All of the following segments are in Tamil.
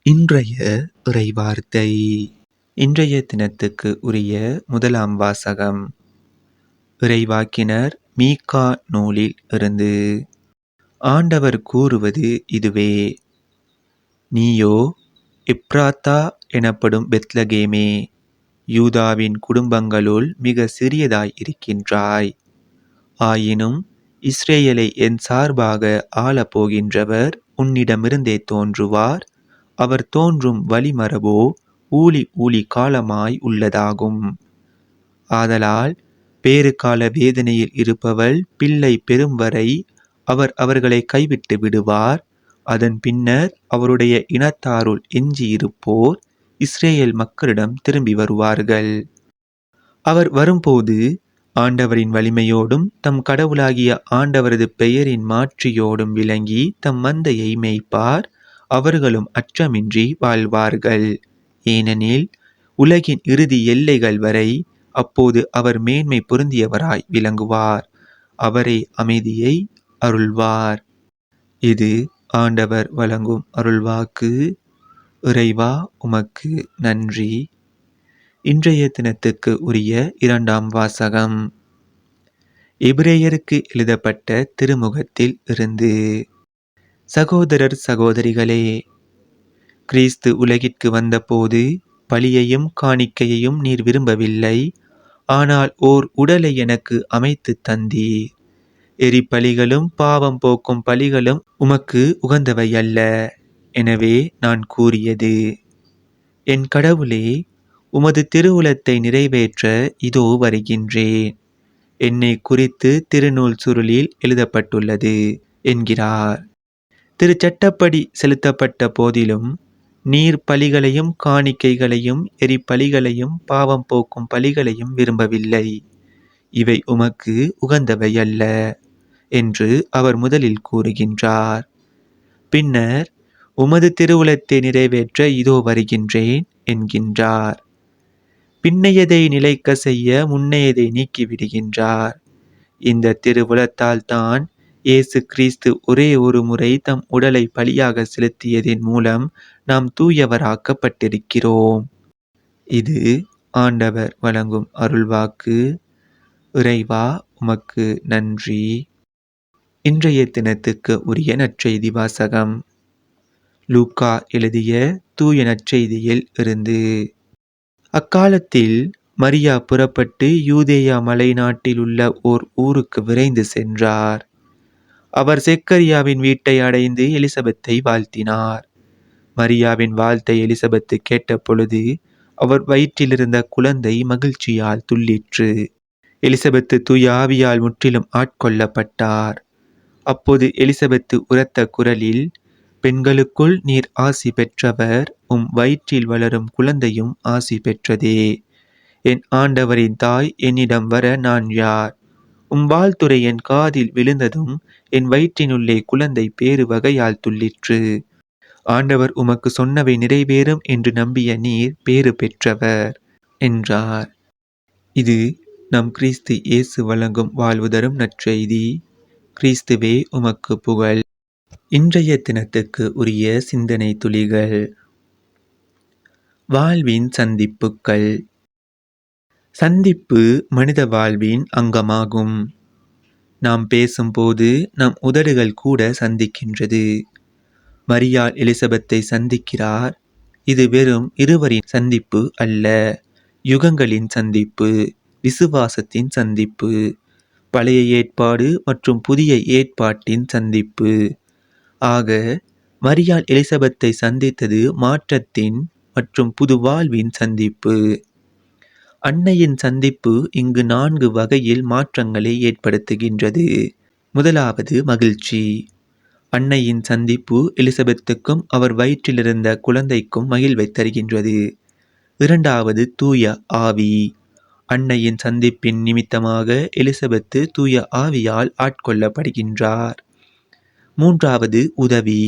இன்றைய இறைவார்த்தை. இன்றைய தினத்துக்கு உரிய முதலாம் வாசகம் இறைவாக்கினர் மீகா நூலில் இருந்து. ஆண்டவர் கூறுவது இதுவே: நீயோ எப்ராத்தா எனப்படும் பெத்லகேமே, யூதாவின் குடும்பங்களுள் மிக சிறியதாய் இருக்கின்றாய். ஆயினும் இஸ்ரேலை என் சார்பாக ஆளப்போகின்றவர் உன்னிடமிருந்தே தோன்றுவார். அவர் தோன்றும் வழிமரபோ ஊழி காலமாய் உள்ளதாகும். ஆதலால் பேறுகால வேதனையில் இருப்பவள் பிள்ளை பெறும் வரை அவர் அவர்களை கைவிட்டு விடுவார். அதன் பின்னர் அவருடைய இனத்தாருள் எஞ்சியிருப்போர் இஸ்ரேல் மக்களிடம் திரும்பி வருவார்கள். அவர் வரும்போது ஆண்டவரின் வலிமையோடும் தம் கடவுளாகிய ஆண்டவரது பெயரின் மாட்சியோடும் விளங்கி தம் மந்தையை மேய்ப்பார். அவர்களும் அச்சமின்றி வாழ்வார்கள். ஏனெனில் உலகின் இறுதி எல்லைகள் வரை அப்போது அவர் மேன்மை பொருந்தியவராய் விளங்குவார். அவரே அமைதியை அருள்வார். இது ஆண்டவர் வழங்கும் அருள்வாக்கு. இறைவா, உமக்கு நன்றி. இன்றைய தினத்துக்கு உரிய இரண்டாம் வாசகம் எபிரேயருக்கு எழுதப்பட்ட திருமுகத்தில் இருந்து. சகோதரர் சகோதரிகளே, கிறிஸ்து உலகிற்கு வந்தபோது பலியையும் காணிக்கையையும் நீர் விரும்பவில்லை, ஆனால் ஓர் உடலை எனக்கு அமைத்து தந்தீர். எரிபலிகளும் பாவம் போக்கும் பலிகளும் உமக்கு உகந்தவை அல்ல. எனவே நான் கூறியது: என் கடவுளே, உமது திருவுளத்தை நிறைவேற்ற இதோ வருகின்றேன். என்னை குறித்து திருநூல் சுருளில் எழுதப்பட்டுள்ளது என்கிறார். திருச்சட்டப்படி செலுத்தப்பட்ட போதிலும் நீர் பலிகளையும் காணிக்கைகளையும் எரிபலிகளையும் பாவம் போக்கும் பலிகளையும் விரும்பவில்லை. இவை உமக்கு உகந்தவை அல்ல என்று அவர் முதலில் கூறுகின்றார். பின்னர் உமது திருவுளத்தை நிறைவேற்ற இதோ வருகின்றேன் என்கின்றார். பின்னையதை நிலைக்க செய்ய முன்னையதை நீக்கிவிடுகின்றார். இந்த திருவுளத்தால் தான் இயேசு கிறிஸ்து ஒரே ஒரு முறை தம் உடலை பலியாக செலுத்தியதின் மூலம் நாம் தூயவராக்கப்பட்டிருக்கிறோம். இது ஆண்டவர் வழங்கும் அருள்வாக்கு. இறைவா, உமக்கு நன்றி. இன்றைய தினத்துக்கு உரிய நற்செய்தி வாசகம் லூக்கா எழுதிய தூய நற்செய்தியில் இருந்து. அக்காலத்தில் மரியா புறப்பட்டு யூதேயா மலை நாட்டில் உள்ள ஓர் ஊருக்கு விரைந்து சென்றார். அவர் செக்கரியாவின் வீட்டை அடைந்து எலிசபெத்தை வாழ்த்தினார். மரியாவின் வாழ்த்தை எலிசபெத்து கேட்ட பொழுது அவர் வயிற்றிலிருந்த குழந்தை மகிழ்ச்சியால் துள்ளிற்று. எலிசபெத்து தூய ஆவியால் முற்றிலும் ஆட்கொள்ளப்பட்டார். அப்போது எலிசபெத்து உரத்த குரலில், பெண்களுக்குள் நீர் ஆசி பெற்றவர், உம் வயிற்றில் வளரும் குழந்தையும் ஆசி பெற்றதே. என் ஆண்டவரின் தாய் என்னிடம் வர நான் யார்? உம் வாழ்த்துரை என் காதில் விழுந்ததும் என் வயிற்றினுள்ளே குழந்தை பேறு வகையால் துள்ளிற்று. ஆண்டவர் உமக்கு சொன்னவை நிறைவேறும் என்று நம்பிய நீர் பேறு பெற்றவர் என்றார். இது நம் கிறிஸ்து இயேசு வழங்கும் வாழ்வு தரும் நற்செய்தி. கிறிஸ்துவே, உமக்கு புகழ். இன்றைய தினத்துக்கு உரிய சிந்தனை துளிகள். வாழ்வின் சந்திப்புக்கள். சந்திப்பு மனித வாழ்வின் அங்கமாகும். நாம் பேசும்போது நம் உதடுகள் கூட சந்திக்கின்றது. மரியாள் எலிசபெத்தை சந்திக்கிறார். இது வெறும் இருவரின் சந்திப்பு அல்ல, யுகங்களின் சந்திப்பு, விசுவாசத்தின் சந்திப்பு, பழைய ஏற்பாடு மற்றும் புதிய ஏற்பாட்டின் சந்திப்பு. ஆக மரியாள் எலிசபெத்தை சந்தித்தது மாற்றத்தின் மற்றும் புது வாழ்வின் சந்திப்பு. அன்னையின் சந்திப்பு இங்கு 4 வகையில் மாற்றங்களை ஏற்படுத்துகின்றது. முதலாவது மகிழ்ச்சி. அன்னையின் சந்திப்பு எலிசபெத்துக்கும் அவர் வயிற்றிலிருந்த குழந்தைக்கும் மகிழ்வை தருகின்றது. இரண்டாவது தூய ஆவி. அன்னையின் சந்திப்பின் நிமித்தமாக எலிசபெத்து தூய ஆவியால் ஆட்கொள்ளப்படுகின்றார். மூன்றாவது உதவி.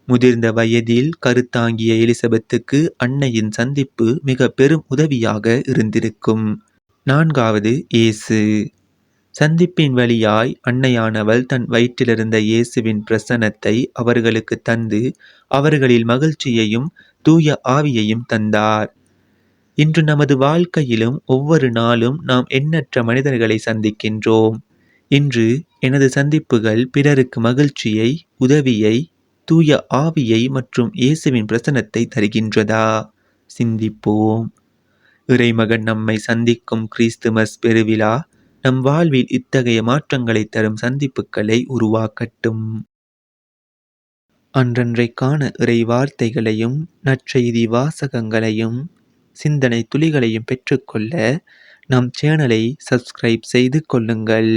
முதிர்ந்த வயதில் கருத்தாங்கிய எலிசபெத்துக்கு அன்னையின் சந்திப்பு மிக பெரும் உதவியாக இருந்திருக்கும். நான்காவது இயேசு. சந்திப்பின் வழியாய் அன்னையானவள் தன் வயிற்றிலிருந்த இயேசுவின் பிரசன்னத்தை அவர்களுக்கு தந்து அவர்களில் மகிழ்ச்சியையும் தூய ஆவியையும் தந்தார். இன்று நமது வாழ்க்கையிலும் ஒவ்வொரு நாளும் நாம் எண்ணற்ற மனிதர்களை சந்திக்கின்றோம். இன்று எனது சந்திப்புகள் பிறருக்கு மகிழ்ச்சியை, உதவியை, தூய ஆவியை மற்றும் இயேசுவின் பிரசன்னத்தை தருகின்றதா? சிந்திப்போம். இறைமகன் நம்மை சந்திக்கும் கிறிஸ்துமஸ் பெருவிழா நம் வாழ்வில் இத்தகைய மாற்றங்களை தரும் சந்திப்புகளை உருவாக்கட்டும். அன்றன்றைக்கான இறை வார்த்தைகளையும் நற்செய்தி வாசகங்களையும் சிந்தனை துளிகளையும் பெற்றுக்கொள்ள நம் சேனலை சப்ஸ்கிரைப் செய்து கொள்ளுங்கள்.